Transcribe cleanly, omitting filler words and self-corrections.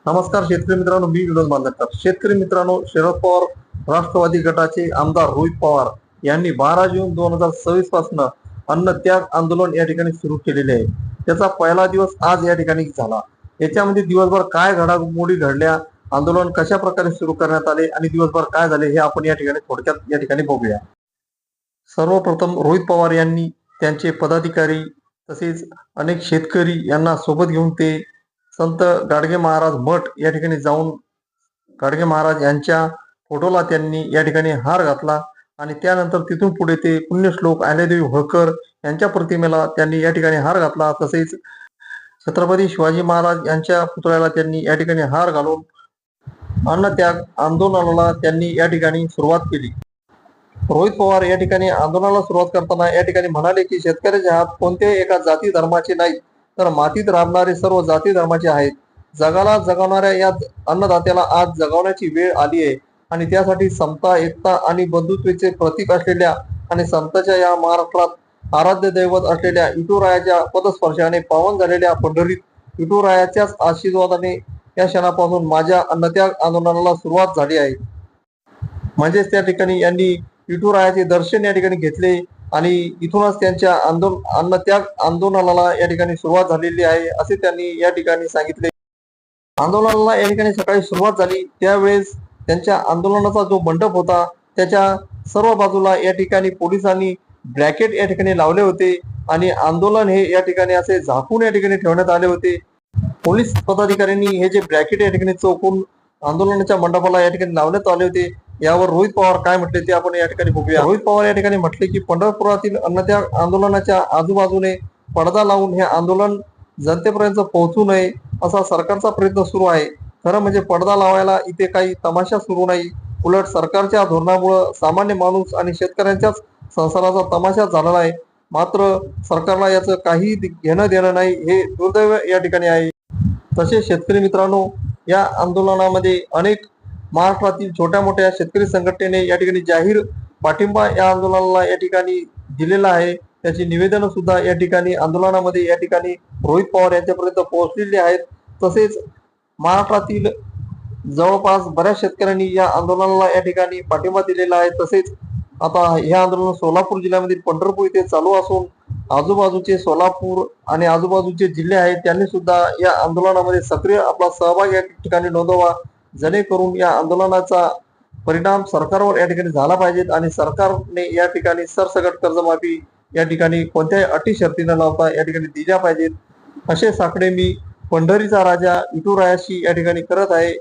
नमस्कार शेतकरी मित्रांनो, मी विनोद बांधकर. शेतकरी मित्रांनो, शरद पवार राष्ट्रवादी गटाचे आमदार रोहित पवार यांनी 12 जून 2026 पासून अन्न त्याग आंदोलन या ठिकाणी सुरू केलेले आहे. त्याचा पहिला दिवस आज या ठिकाणी झाला. याच्यामध्ये दिवसभर काय घडामोडी घडल्या, आंदोलन कशा प्रकारे सुरू करण्यात आले आणि दिवसभर काय झाले हे आपण या ठिकाणी थोडक्यात या ठिकाणी बघूया. सर्वप्रथम रोहित पवार यांनी त्यांचे पदाधिकारी तसेच अनेक शेतकरी यांना सोबत घेऊन ते संत गाडगे महाराज मठ या ठिकाणी जाऊन गाडगे महाराज यांच्या फोटोला त्यांनी या ठिकाणी हार घातला आणि त्यानंतर तिथून पुढे ते पुण्यश्लोक अहिल्यादेवी होळकर यांच्या प्रतिमेला त्यांनी या ठिकाणी हार घातला. तसेच छत्रपती शिवाजी महाराज यांच्या पुतळ्याला त्यांनी या ठिकाणी हार घालून अन्नत्याग आंदोलनाला त्यांनी या ठिकाणी सुरुवात केली. रोहित पवार या ठिकाणी आंदोलनाला सुरुवात करताना या ठिकाणी म्हणाले की शेतकऱ्याचे हात कोणत्याही एका जाती धर्माचे नाहीत, तर मातीत राबणारे सर्व जाती धर्माचे आहेत. जगाला जगवणाऱ्या या अन्नदात्याला आज जगवण्याची वेळ आली आहे आणि त्यासाठी समता, एकता आणि बंधुत्वाचे प्रतीक असलेल्या आणि संतांच्या या महाराष्ट्रात आराध्य दैवत असलेल्या विठुरायाच्या पदस्पर्शाने पावन झालेल्या पंढरीत विठुरायाच्याच आशीर्वादाने या क्षणापासून माझ्या अन्नत्याग आंदोलनाला सुरुवात झाली आहे. म्हणजेच त्या ठिकाणी यांनी विठुरायाचे दर्शन या ठिकाणी घेतले आणि इथूनच त्यांच्या अन्नत्याग आंदोलनाला या ठिकाणी सुरुवात झालेली आहे असे त्यांनी या ठिकाणी सांगितले. आंदोलनाला या ठिकाणी सकाळी सुरुवात झाली त्यावेळेस त्यांच्या आंदोलनाचा जो मंडप होता त्याच्या सर्व बाजूला या ठिकाणी पोलिसांनी ब्रॅकेट या ठिकाणी लावले होते आणि आंदोलन हे या ठिकाणी असे झाकून या ठिकाणी ठेवण्यात आले होते. पोलीस पदाधिकाऱ्यांनी हे जे ब्रॅकेट या ठिकाणी चौकून आंदोलनाच्या मंडपाला या ठिकाणी लावण्यात आले होते. यावर रोहित पवार काय म्हटले ते आपण या ठिकाणी बघूया. रोहित पवार या ठिकाणी म्हटले की पंढरपुरातील अन्नत्याग आंदोलनाच्या आजूबाजूने पडदा लावून हे आंदोलन जनतेपर्यंत पोहोचू नये असा सरकारचा प्रयत्न सुरू आहे. खरं म्हणजे पडदा लावायला इथे काही तमाशा सुरू नाही, उलट सरकारच्या धोरणामुळे सामान्य माणूस आणि शेतकऱ्यांच्याच संसाराचा तमाशा झालेला आहे. मात्र सरकारला याचं काही घेणं देणं नाही हे दुर्दैव या ठिकाणी आहे. तसेच शेतकरी मित्रांनो, या आंदोलनामध्ये अनेक महाराष्ट्रातील छोट्या मोठ्या शेतकरी संघटनेने या ठिकाणी जाहीर पाठिंबा या आंदोलनाला या ठिकाणी दिलेला आहे. त्याची निवेदन सुद्धा या ठिकाणी आंदोलनामध्ये या ठिकाणी रोहित पवार यांच्यापर्यंत पोहोचलेली आहेत. तसेच महाराष्ट्रातील जवळपास बऱ्याच शेतकऱ्यांनी या आंदोलनाला या ठिकाणी पाठिंबा दिलेला आहे. तसेच आता हे आंदोलन सोलापूर जिल्ह्यामधील पंढरपूर इथे चालू असून आजूबाजूचे सोलापूर आणि आजूबाजूचे जिल्हे आहेत त्यांनी सुद्धा या आंदोलनामध्ये सक्रिय आपला सहभाग या ठिकाणी नोंदवा, जेणेकरून या आंदोलनाचा परिणाम सरकारवर या ठिकाणी झाला पाहिजेत आणि सरकारने या ठिकाणी सरसकट कर्जमाफी या ठिकाणी कोणत्याही अटी शर्ती न लावता या ठिकाणी दिल्या पाहिजेत असे साकडे मी पंढरीचा राजा विठुरायाशी या ठिकाणी करत आहे.